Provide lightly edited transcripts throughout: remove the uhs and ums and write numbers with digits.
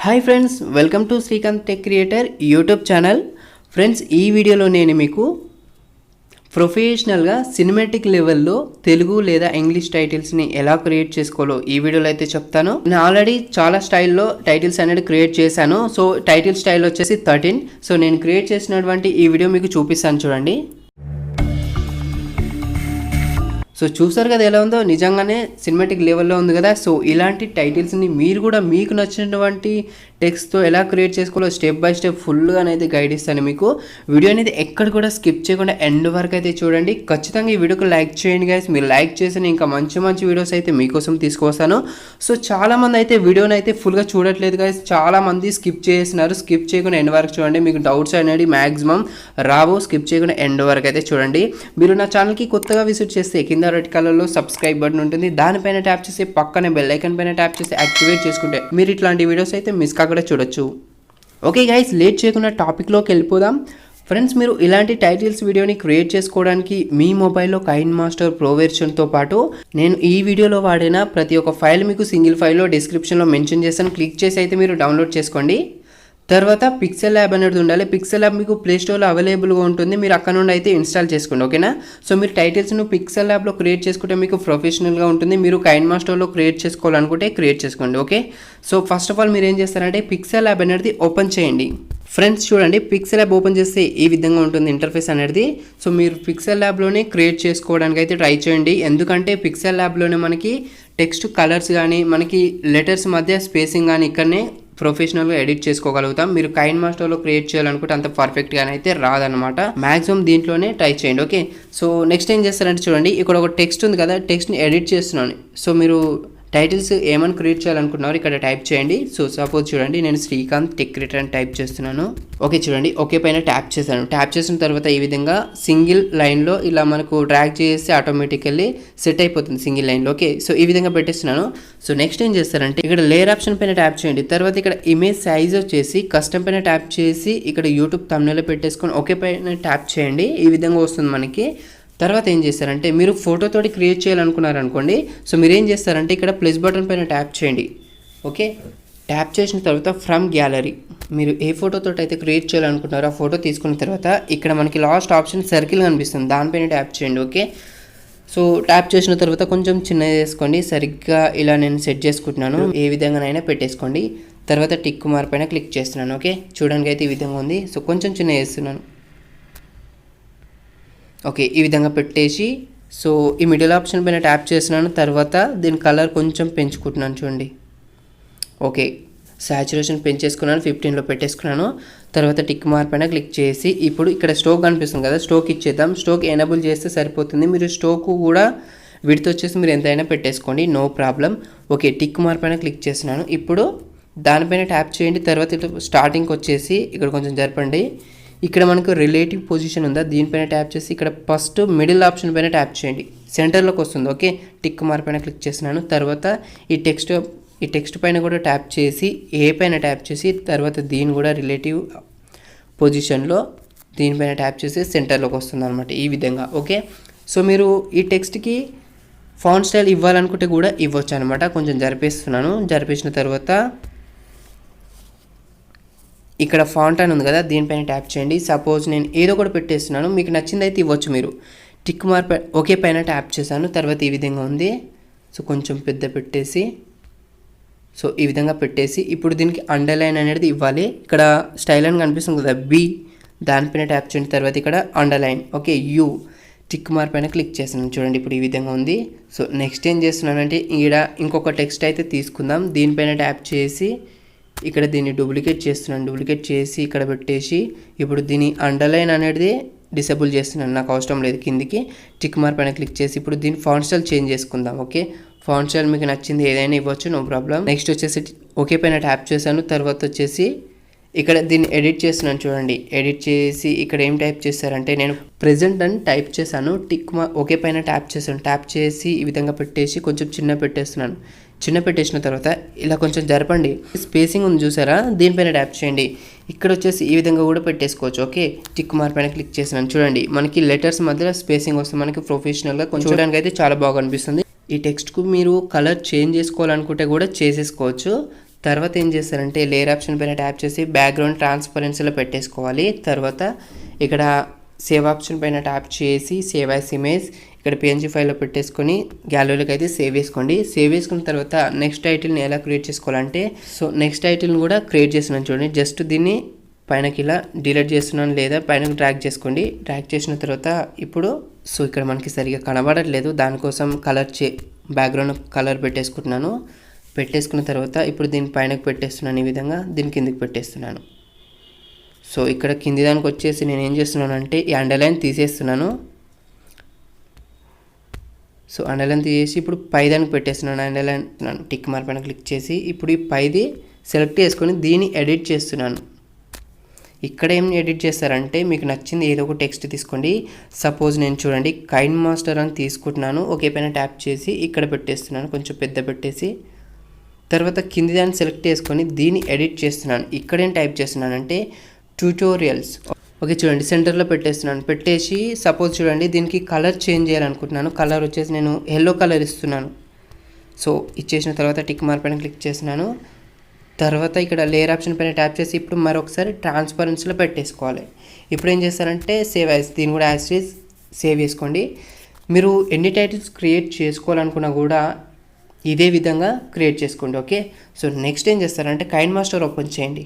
Hi friends, welcome to Srikanth tech creator YouTube channel. Friends, ఈ వీడియోలో నేను మీకు ప్రొఫెషనల్గా సినిమాటిక్ లెవెల్లో తెలుగు లేదా ఇంగ్లీష్ టైటిల్స్ని ఎలా క్రియేట్ చేసుకోవాలో ఈ వీడియోలో అయితే చెప్తాను. నేను ఆల్రెడీ చాలా స్టైల్లో టైటిల్స్ అనేది క్రియేట్ చేశాను. సో టైటిల్ స్టైల్ వచ్చేసి 13. సో నేను క్రియేట్ చేసినటువంటి ఈ వీడియో మీకు చూపిస్తాను, చూడండి. సో చూసారు కదా ఎలా ఉందో, నిజంగానే సినిమాటిక్ లెవెల్లో ఉంది కదా. సో ఇలాంటి టైటిల్స్ని మీరు కూడా మీకు నచ్చినటువంటి టెక్స్ట్తో ఎలా క్రియేట్ చేసుకోవాలో స్టెప్ బై స్టెప్ ఫుల్గా అయితే గైడ్ ఇస్తాను మీకు. వీడియో అనేది ఎక్కడ కూడా స్కిప్ చేయకుండా ఎండ్ వరకు అయితే చూడండి. ఖచ్చితంగా ఈ వీడియోకి లైక్ చేయండి గైస్. మీరు లైక్ చేసిన ఇంకా మంచి మంచి వీడియోస్ అయితే మీకోసం తీసుకొస్తాను. సో చాలామంది అయితే వీడియోని అయితే ఫుల్గా చూడట్లేదు గైస్. చాలామంది స్కిప్ చేస్తున్నారు. స్కిప్ చేయకుండా ఎండ్ వరకు చూడండి. మీకు డౌట్స్ అనేది మ్యాక్సిమం రావు. స్కిప్ చేయకుండా ఎండ్ వరకు అయితే చూడండి. మీరు నా ఛానల్కి కొత్తగా విజిట్ చేస్తే కింద రెడ్ కలర్లో సబ్స్క్రైబ్ బటన్ ఉంటుంది. దానిపైన ట్యాప్ చేసి పక్కనే బెల్ ఐకాన్ పైన ట్యాప్ చేసి యాక్టివేట్ చేసుకుంటే మీరు ఇట్లాంటి వీడియోస్ అయితే మిస్ కాకుండా చూడొచ్చు. ఓకే గైస్, లేట్ చేయకుండా టాపిక్లోకి వెళ్ళిపోదాం. ఫ్రెండ్స్, మీరు ఇలాంటి టైటిల్స్ వీడియోని క్రియేట్ చేసుకోవడానికి మీ మొబైల్లో కైన్మాస్టర్ ప్రో వెర్షన్తో పాటు నేను ఈ వీడియోలో వాడిన ప్రతి ఒక్క ఫైల్ మీకు సింగిల్ ఫైల్లో డిస్క్రిప్షన్లో మెన్షన్ చేస్తాను. క్లిక్ చేసి అయితే మీరు డౌన్లోడ్ చేసుకోండి. తర్వాత పిక్సెల్ ల్యాబ్ అనేది ఉండాలి. పిక్సెల్ ల్యాబ్ మీకు ప్లే స్టోర్లో అవైలబుల్గా ఉంటుంది. మీరు అక్కడ నుండి అయితే ఇన్స్టాల్ చేసుకోండి, ఓకేనా. సో మీరు టైటిల్స్ను పిక్సెల్ ల్యాబ్లో క్రియేట్ చేసుకుంటే మీకు ప్రొఫెషనల్గా ఉంటుంది. మీరు కైన్మాస్టర్లో క్రియేట్ చేసుకోవాలనుకుంటే క్రియేట్ చేసుకోండి, okay. So first of all మీరు ఏం చేస్తారంటే పిక్సెల్ ల్యాబ్ అనేది ఓపెన్ చేయండి. ఫ్రెండ్స్ చూడండి, పిక్సెల్ ల్యాబ్ ఓపెన్ చేస్తే ఈ విధంగా ఉంటుంది ఇంటర్ఫేస్ అనేది. సో మీరు పిక్సెల్ ల్యాబ్లోనే క్రియేట్ చేసుకోవడానికి అయితే ట్రై చేయండి. ఎందుకంటే పిక్సెల్ ల్యాబ్లోనే మనకి టెక్స్ట్ కలర్స్ కానీ మనకి లెటర్స్ మధ్య స్పేసింగ్ కానీ ఇక్కడనే ప్రొఫెషనల్గా ఎడిట్ చేసుకోగలుగుతాం. మీరు కైన్మాస్టర్లో క్రియేట్ చేయాలనుకుంటే అంత పర్ఫెక్ట్గా అయితే రాదనమాట. మ్యాక్సిమం దీంట్లోనే ట్రై చేయండి, ఓకే. సో నెక్స్ట్ ఏం చేస్తారంటే చూడండి, ఇక్కడ ఒక టెక్స్ట్ ఉంది కదా, టెక్స్ట్ని ఎడిట్ చేస్తున్నాను. సో మీరు టైటిల్స్ ఏమని క్రియేట్ చేయాలనుకుంటున్నారు ఇక్కడ టైప్ చేయండి. సో సపోజ్ చూడండి, నేను శ్రీకాంత్ టెక్ క్రియేటర్ అని టైప్ చేస్తున్నాను. ఓకే చూడండి, ఓకే పైన ట్యాప్ చేశాను. ట్యాప్ చేసిన తర్వాత ఈ విధంగా సింగిల్ లైన్లో ఇలా మనకు డ్రాగ్ చేస్తే ఆటోమేటికల్లీ సెట్ అయిపోతుంది సింగిల్ లైన్లో, ఓకే. సో ఈ విధంగా పెట్టేస్తున్నాను. సో నెక్స్ట్ ఏం చేస్తారంటే ఇక్కడ లేయర్ ఆప్షన్ పైన ట్యాప్ చేయండి. తర్వాత ఇక్కడ ఇమేజ్ సైజ్ వచ్చేసి కస్టమ్ పైన ట్యాప్ చేసి ఇక్కడ యూట్యూబ్ థంబ్నెయిల్ పెట్టేసుకొని ఓకే పైన ట్యాప్ చేయండి. ఈ విధంగా వస్తుంది మనకి. తర్వాత ఏం చేస్తారంటే మీరు ఫోటోతోటి క్రియేట్ చేయాలనుకున్నారనుకోండి. సో మీరు ఏం చేస్తారంటే ఇక్కడ ప్లస్ బటన్ పైన ట్యాప్ చేయండి, ఓకే. ట్యాప్ చేసిన తర్వాత ఫ్రమ్ గ్యాలరీ మీరు ఏ ఫోటోతో అయితే క్రియేట్ చేయాలనుకుంటున్నారో ఆ ఫోటో తీసుకున్న తర్వాత ఇక్కడ మనకి లాస్ట్ ఆప్షన్ సర్కిల్ కనిపిస్తుంది, దానిపైన ట్యాప్ చేయండి, ఓకే. సో ట్యాప్ చేసిన తర్వాత కొంచెం చిన్నగా చేసుకోండి. సరిగ్గా ఇలా నేను సెట్ చేసుకుంటున్నాను. ఏ విధంగానైనా పెట్టేసుకోండి. తర్వాత టిక్ మార్క్ పైన క్లిక్ చేస్తున్నాను, ఓకే. చూడడానికి అయితే ఈ విధంగా ఉంది. సో కొంచెం చిన్నగా చేస్తున్నాను, ఓకే. ఈ విధంగా పెట్టేసి సో ఈ మిడిల్ ఆప్షన్ పైన ట్యాప్ చేస్తున్నాను. తర్వాత దీని కలర్ కొంచెం పెంచుకుంటున్నాను, చూడండి, ఓకే. సాచురేషన్ పెంచేసుకున్నాను, 15లో పెట్టేసుకున్నాను. తర్వాత టిక్ మార్క్ పైన క్లిక్ చేసి ఇప్పుడు ఇక్కడ స్ట్రోక్ కనిపిస్తుంది కదా, స్ట్రోక్ ఇచ్చేద్దాం. స్ట్రోక్ ఎనేబుల్ చేస్తే సరిపోతుంది. మీరు స్ట్రోక్ కూడా విడ్త్ వచ్చేసి మీరు ఎంతైనా పెట్టేసుకోండి, no problem, okay. Tick mark పైన క్లిక్ చేస్తున్నాను. ఇప్పుడు దానిపైన ట్యాప్ చేయండి. తర్వాత ఇట్లా స్టార్టింగ్కి వచ్చేసి ఇక్కడ కొంచెం జరపండి. ఇక్కడ మనకు రిలేటివ్ పొజిషన్ ఉందా, దీనిపైన ట్యాప్ చేసి ఇక్కడ ఫస్ట్ మిడిల్ ఆప్షన్ పైన ట్యాప్ చేయండి, సెంటర్లోకి వస్తుంది, ఓకే. టిక్ మార్క్ పైన క్లిక్ చేస్తున్నాను. తర్వాత ఈ టెక్స్ట్ పైన కూడా ట్యాప్ చేసి ఏ పైన ట్యాప్ చేసి తర్వాత దీన్ని కూడా రిలేటివ్ పొజిషన్లో దీనిపైన ట్యాప్ చేసి సెంటర్లోకి వస్తుంది అనమాట, ఈ విధంగా, ఓకే. సో మీరు ఈ టెక్స్ట్కి ఫాంట్ స్టైల్ ఇవ్వాలనుకుంటే కూడా ఇవ్వచ్చు అనమాట. కొంచెం జరిపేస్తున్నాను. జరిపేసిన తర్వాత ఇక్కడ ఫాంట్ అని ఉంది కదా, దీనిపైన ట్యాప్ చేయండి. సపోజ్ నేను ఏదో కూడా పెట్టేస్తున్నాను, మీకు నచ్చింది అయితే ఇవ్వచ్చు మీరు. టిక్ మార్క్ ఓకే పైన ట్యాప్ చేశాను. తర్వాత ఈ విధంగా ఉంది. సో కొంచెం పెద్ద పెట్టేసి సో ఈ విధంగా పెట్టేసి ఇప్పుడు దీనికి అండర్లైన్ అనేది ఇవ్వాలి. ఇక్కడ స్టైల్ అని కనిపిస్తుంది కదా, బి, దానిపైన ట్యాప్ చేయండి. తర్వాత ఇక్కడ underline, okay. You tick mark పైన క్లిక్ చేస్తున్నాను, చూడండి ఇప్పుడు ఈ విధంగా ఉంది. సో నెక్స్ట్ ఏం చేస్తున్నానంటే ఇక్కడ ఇంకొక టెక్స్ట్ అయితే తీసుకుందాం. దీనిపైన ట్యాప్ చేసి ఇక్కడ దీన్ని డూప్లికేట్ చేస్తున్నాను. డూప్లికేట్ చేసి ఇక్కడ పెట్టేసి ఇప్పుడు దీని అండర్లైన్ అనేది డిసేబుల్ చేస్తున్నాను, నాకు అవసరం లేదు. కిందికి టిక్ మార్క్ పైన క్లిక్ చేసి ఇప్పుడు దీని ఫాంట్ స్టైల్ చేంజ్ చేసుకుందాం, ఓకే. ఫాంట్ స్టైల్ మీకు నచ్చింది ఏదైనా ఇవ్వచ్చు, నో ప్రాబ్లం. నెక్స్ట్ వచ్చేసి ఓకే పైన ట్యాప్ చేశాను. తర్వాత వచ్చేసి ఇక్కడ దీన్ని ఎడిట్ చేస్తున్నాను, చూడండి. ఎడిట్ చేసి ఇక్కడ ఏం టైప్ చేస్తారంటే నేను ప్రెజెంట్ అని టైప్ చేశాను. టిక్ మార్క్ ఓకే పైన ట్యాప్ చేశాను. ట్యాప్ చేసి ఈ విధంగా పెట్టేసి కొంచెం చిన్న పెట్టేస్తున్నాను. చిన్న పెట్టేసిన తర్వాత ఇలా కొంచెం జరపండి. స్పేసింగ్ ఉంది చూసారా, దీనిపైన ట్యాప్ చేయండి. ఇక్కడ వచ్చేసి ఈ విధంగా కూడా పెట్టేసుకోవచ్చు, ఓకే. టిక్ మార్క్ పైన క్లిక్ చేస్తున్నాను, చూడండి మనకి లెటర్స్ మధ్యలో స్పేసింగ్ వస్తుంది. మనకి ప్రొఫెషనల్గా కొంచెం చూడడానికి అయితే చాలా బాగా అనిపిస్తుంది. ఈ టెక్స్ట్కు మీరు కలర్ చేంజ్ చేసుకోవాలనుకుంటే కూడా చేసేసుకోవచ్చు. తర్వాత ఏం చేస్తారంటే లేయర్ ఆప్షన్ పైన ట్యాప్ చేసి బ్యాక్గ్రౌండ్ ట్రాన్స్పరెన్సీలో పెట్టేసుకోవాలి. తర్వాత ఇక్కడ సేవ్ ఆప్షన్ పైన ట్యాప్ చేసి సేవ్ యాస్ ఇమేజ్ ఇక్కడ పిఎన్జీ ఫైల్లో పెట్టేసుకొని గ్యాలరీలోకి అయితే సేవ్ చేసుకోండి. సేవ్ చేసుకున్న తర్వాత నెక్స్ట్ టైటిల్ని ఎలా క్రియేట్ చేసుకోవాలంటే సో నెక్స్ట్ టైటిల్ని కూడా క్రియేట్ చేస్తున్నాను చూడండి. జస్ట్ దీన్ని పైనకి ఇలా డిలీట్ చేస్తున్నాను లేదా పైనకి డ్రాగ్ చేసుకోండి. డ్రాగ్ చేసిన తర్వాత ఇప్పుడు సో ఇక్కడ మనకి సరిగా కనబడట్లేదు, దానికోసం బ్యాక్గ్రౌండ్ కలర్ పెట్టేసుకుంటున్నాను. పెట్టేసుకున్న తర్వాత ఇప్పుడు దీని పైనకి పెట్టేస్తున్నాను, ఈ విధంగా దీని కిందకి పెట్టేస్తున్నాను. సో ఇక్కడ కింది దానికి వచ్చేసి నేను ఏం చేస్తున్నాను అంటే ఈ అండర్లైన్ తీసేస్తున్నాను. సో అండర్లైన్ తీసేసి ఇప్పుడు పై దానికి పెట్టేస్తున్నాను. అండర్లైన్ టిక్ మార్క్ పైన క్లిక్ చేసి ఇప్పుడు ఈ పైది సెలెక్ట్ చేసుకొని దీన్ని ఎడిట్ చేస్తున్నాను. ఇక్కడ ఏం ఎడిట్ చేస్తారంటే మీకు నచ్చింది ఏదో ఒక టెక్స్ట్ తీసుకోండి. సపోజ్ నేను చూడండి కైన్ మాస్టర్ అని తీసుకుంటున్నాను. ఓకే పైన ట్యాప్ చేసి ఇక్కడ పెట్టేస్తున్నాను, కొంచెం పెద్ద పెట్టేసి తర్వాత కింది దాన్ని సెలెక్ట్ చేసుకొని దీన్ని ఎడిట్ చేస్తున్నాను. ఇక్కడేం టైప్ చేస్తున్నానంటే ట్యూటోరియల్స్. ఓకే చూడండి సెంటర్లో పెట్టేస్తున్నాను. పెట్టేసి సపోజ్ చూడండి దీనికి కలర్ చేంజ్ చేయాలనుకుంటున్నాను. కలర్ వచ్చేసి నేను ఎల్లో కలర్ ఇస్తున్నాను. సో ఇచ్చేసిన తర్వాత టిక్ మార్క్ పైన క్లిక్ చేస్తున్నాను. తర్వాత ఇక్కడ లేయర్ ఆప్షన్ పైన ట్యాప్ చేసి ఇప్పుడు మరొకసారి ట్రాన్స్పరెన్సీలో పెట్టేసుకోవాలి. ఇప్పుడు ఏం చేస్తారంటే సేవ్ యాజ్, దీన్ని కూడా యాజ్ ఈజ్ సేవ్ చేసుకోండి. మీరు ఎన్ని టైటిల్స్ క్రియేట్ చేసుకోవాలనుకున్నా కూడా ఇదే విధంగా క్రియేట్ చేసుకోండి. ఓకే సో నెక్స్ట్ ఏం చేస్తారంటే కైన్ మాస్టర్ ఓపెన్ చేయండి.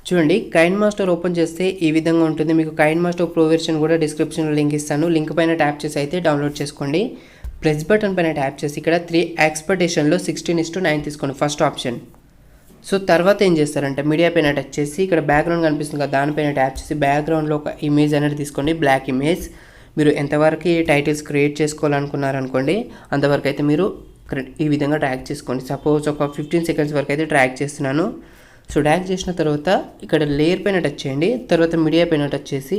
చూడండి కైన్ మాస్టర్ ఓపెన్ చేస్తే ఈ విధంగా ఉంటుంది. మీకు కైన్ మాస్టర్ ప్రో వెర్షన్ కూడా డిస్క్రిప్షన్లో లింక్ ఇస్తాను. లింక్ పైన ట్యాప్ చేసి అయితే డౌన్లోడ్ చేసుకోండి. ప్లస్ బటన్ పైన ట్యాప్ చేసి ఇక్కడ 3 ఎక్స్పెక్టేషన్లో 16:9 తీసుకోండి ఫస్ట్ ఆప్షన్. సో తర్వాత ఏం చేస్తారంటే మీడియా పైన టచ్ చేసి ఇక్కడ బ్యాక్గ్రౌండ్ కనిపిస్తుంది కదా దానిపైన ట్యాప్ చేసి బ్యాక్గ్రౌండ్లో ఒక ఇమేజ్ అనేది తీసుకోండి, బ్లాక్ ఇమేజ్. మీరు ఎంతవరకు టైటిల్స్ క్రియేట్ చేసుకోవాలనుకున్నారనుకోండి అంతవరకు అయితే మీరు ఈ విధంగా ట్రాక్ చేసుకోండి. సపోజ్ ఒక 15 సెకండ్స్ వరకు అయితే ట్రాక్ చేస్తున్నాను. సో ట్రాక్ చేసిన తర్వాత ఇక్కడ లేయర్ పైన టచ్ చేయండి. తర్వాత మీడియా పైన టచ్ చేసి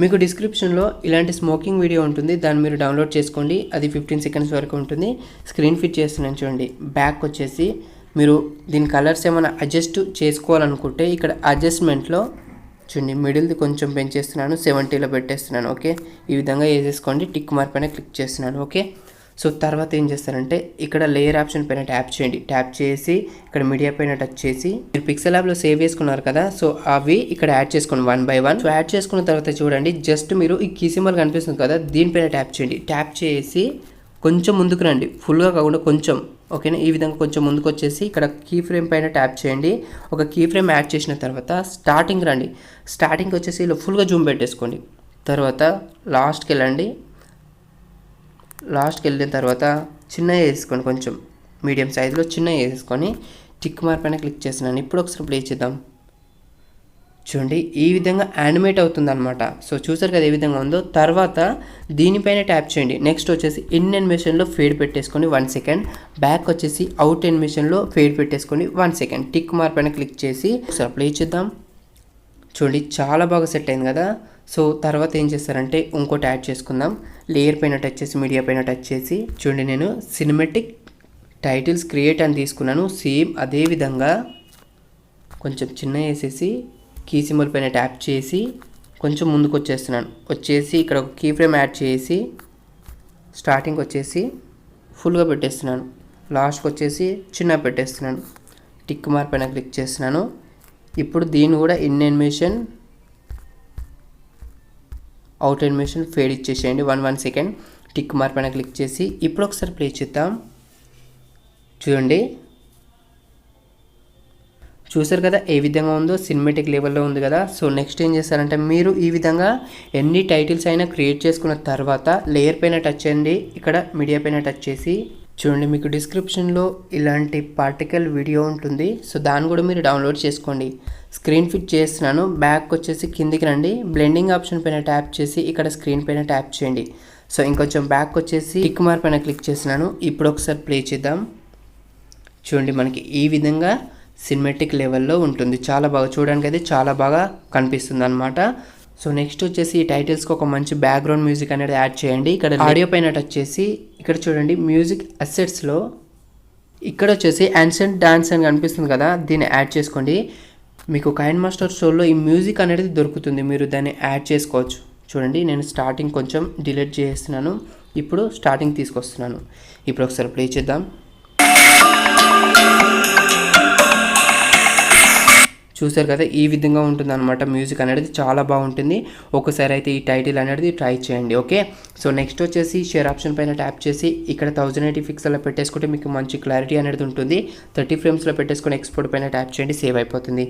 మీకు డిస్క్రిప్షన్లో ఇలాంటి స్మోకింగ్ వీడియో ఉంటుంది, దాన్ని మీరు డౌన్లోడ్ చేసుకోండి. అది 15 సెకండ్స్ వరకు ఉంటుంది. స్క్రీన్ ఫిట్ చేస్తున్నాను చూడండి. బ్యాక్ వచ్చేసి మీరు దీని కలర్స్ ఏమైనా అడ్జస్ట్ చేసుకోవాలనుకుంటే ఇక్కడ అడ్జస్ట్మెంట్లో చూడండి మిడిల్ది కొంచెం పెంచేస్తున్నాను, 70లో పెట్టేస్తున్నాను. ఓకే ఈ విధంగా వేసేసుకోండి. టిక్ మార్క్ పైన క్లిక్ చేస్తున్నాను. ఓకే సో తర్వాత ఏం చేస్తారంటే ఇక్కడ లేయర్ ఆప్షన్ పైన ట్యాప్ చేయండి. ట్యాప్ చేసి ఇక్కడ మీడియా పైన టచ్ చేసి మీరు పిక్సెల్ యాప్లో సేవ్ చేసుకున్నారు కదా, సో అవి ఇక్కడ యాడ్ చేసుకోండి 1 by 1. సో యాడ్ చేసుకున్న తర్వాత చూడండి జస్ట్ మీరు ఈ కీ సింబల్ కనిపిస్తుంది కదా దీనిపైన ట్యాప్ చేయండి. ట్యాప్ చేసి కొంచెం ముందుకు రండి, ఫుల్గా కాకుండా కొంచెం. ఓకేనా ఈ విధంగా కొంచెం ముందుకు వచ్చేసి ఇక్కడ కీ ఫ్రేమ్ పైన ట్యాప్ చేయండి. ఒక కీ ఫ్రేమ్ యాడ్ చేసిన తర్వాత స్టార్టింగ్ రండి. స్టార్టింగ్కి వచ్చేసి ఇలా ఫుల్గా జూమ్ పెట్టేసుకోండి. తర్వాత లాస్ట్కి వెళ్ళండి. లాస్ట్కి వెళ్ళిన తర్వాత చిన్నగా వేసుకోండి, కొంచెం మీడియం సైజులో చిన్నగా వేసుకొని టిక్ మార్క్ పైన క్లిక్ చేస్తున్నాను. ఇప్పుడు ఒకసారి ప్లే చేద్దాం. చూడండి ఈ విధంగా యానిమేట్ అవుతుంది అనమాట. సో చూసారు కదా ఏ విధంగా ఉందో. తర్వాత దీనిపైన ట్యాప్ చేయండి. నెక్స్ట్ వచ్చేసి ఇన్ యానిమేషన్లో ఫేడ్ పెట్టేసుకొని 1 సెకండ్. బ్యాక్ వచ్చేసి అవుట్ యానిమేషన్లో ఫేడ్ పెట్టేసుకొని 1 సెకండ్. టిక్ మార్క్ పైన క్లిక్ చేసి ఒకసారి ప్లే చేద్దాం. చూడండి చాలా బాగా సెట్ అయింది కదా. సో తర్వాత ఏం చేస్తారంటే ఇంకోటి యాడ్ చేసుకుందాం. లేయర్ పైన టచ్ చేసి మీడియా పైన టచ్ చేసి చూడండి నేను సినిమాటిక్ టైటిల్స్ క్రియేట్ అని తీసుకున్నాను. సేమ్ అదే విధంగా కొంచెం చిన్న వేసేసి కీ సింబల్ పైన ట్యాప్ చేసి కొంచెం ముందుకు వచ్చేస్తున్నాను. వచ్చేసి ఇక్కడ ఒక కీ ఫ్రేమ్ యాడ్ చేసి స్టార్టింగ్ వచ్చేసి ఫుల్గా పెట్టేస్తున్నాను. లాస్ట్కి వచ్చేసి చిన్న పెట్టేస్తున్నాను. టిక్ మార్క్ పైన క్లిక్ చేస్తున్నాను. ఇప్పుడు దీన్ని కూడా in animation out animation fade ఇచ్చేసేయండి 1 సెకండ్. టిక్ మార్క్ పైన క్లిక్ చేసి ఇప్పుడు ఒకసారి ప్లే చేద్దాం. చూడండి చూసారు కదా ఏ విధంగా ఉందో, సినిమాటిక్ లెవెల్లో ఉంది కదా. సో నెక్స్ట్ ఏం చేస్తారంటే మీరు ఈ విధంగా ఎన్ని టైటిల్స్ అయినా క్రియేట్ చేసుకున్న తర్వాత లేయర్ పైన టచ్ చేయండి. ఇక్కడ మీడియా పైన టచ్ చేసి చూడండి మీకు డిస్క్రిప్షన్లో ఇలాంటి పార్టికల్ వీడియో ఉంటుంది. సో దాన్ని కూడా మీరు డౌన్లోడ్ చేసుకోండి. స్క్రీన్ ఫిట్ చేస్తున్నాను. బ్యాక్ వచ్చేసి కిందికి రండి. బ్లెండింగ్ ఆప్షన్ పైన ట్యాప్ చేసి ఇక్కడ స్క్రీన్ పైన ట్యాప్ చేయండి. సో ఇంకొంచెం బ్యాక్ వచ్చేసి టిక్ మార్క్ పైన క్లిక్ చేస్తున్నాను. ఇప్పుడు ఒకసారి ప్లే చేద్దాం. చూడండి మనకి ఈ విధంగా సినిమాటిక్ లెవెల్లో ఉంటుంది. చాలా బాగా చూడడానికి అయితే చాలా బాగా కనిపిస్తుంది అనమాట. సో నెక్స్ట్ వచ్చేసి ఈ టైటిల్స్కి ఒక మంచి బ్యాక్గ్రౌండ్ మ్యూజిక్ అనేది యాడ్ చేయండి. ఇక్కడ ఆడియో పైన టచ్ చేసి ఇక్కడ చూడండి మ్యూజిక్ అసెట్స్లో ఇక్కడ వచ్చేసి యాన్సెంట్ డాన్స్ అని కనిపిస్తుంది కదా, దీన్ని యాడ్ చేసుకోండి. మీకు కైన్ మాస్టర్ స్టోర్లో ఈ మ్యూజిక్ అనేది దొరుకుతుంది, మీరు దాన్ని యాడ్ చేసుకోవచ్చు. చూడండి నేను స్టార్టింగ్ కొంచెం డిలీట్ చేస్తున్నాను. ఇప్పుడు స్టార్టింగ్ తీసుకొస్తున్నాను. ఇప్పుడు ఒకసారి ప్లే చేద్దాం. చూసారు కదా, ఈ విధంగా ఉంటుంది అనమాట. మ్యూజిక్ అనేది చాలా బాగుంటుంది. ఒకసారి అయితే ఈ టైటిల్ అనేది ట్రై చేయండి. ఓకే, సో నెక్స్ట్ వచ్చేసి షేర్ ఆప్షన్ పైన ట్యాప్ చేసి ఇక్కడ 1080 పిక్సెల్లో పెట్టేసుకుంటే మీకు మంచి క్లారిటీ అనేది ఉంటుంది. 30 ఫ్రేమ్స్లో పెట్టేసుకొని ఎక్స్పోర్ట్ పైన ట్యాప్ చేయండి, సేవ్ అయిపోతుంది.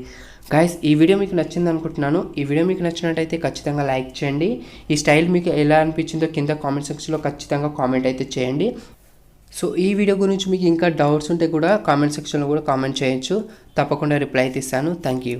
గైస్, ఈ వీడియో మీకు నచ్చింది అనుకుంటున్నాను. ఈ వీడియో మీకు నచ్చినట్టయితే ఖచ్చితంగా లైక్ చేయండి. ఈ స్టైల్ మీకు ఎలా అనిపించిందో కింద కామెంట్ సెక్షన్లో ఖచ్చితంగా కామెంట్ అయితే చేయండి. సో ఈ వీడియో గురించి మీకు ఇంకా డౌట్స్ ఉంటే కూడా కామెంట్ సెక్షన్లో కూడా కామెంట్ చేయొచ్చు. తప్పకుండా రిప్లై అయితే ఇస్తాను. Thank you.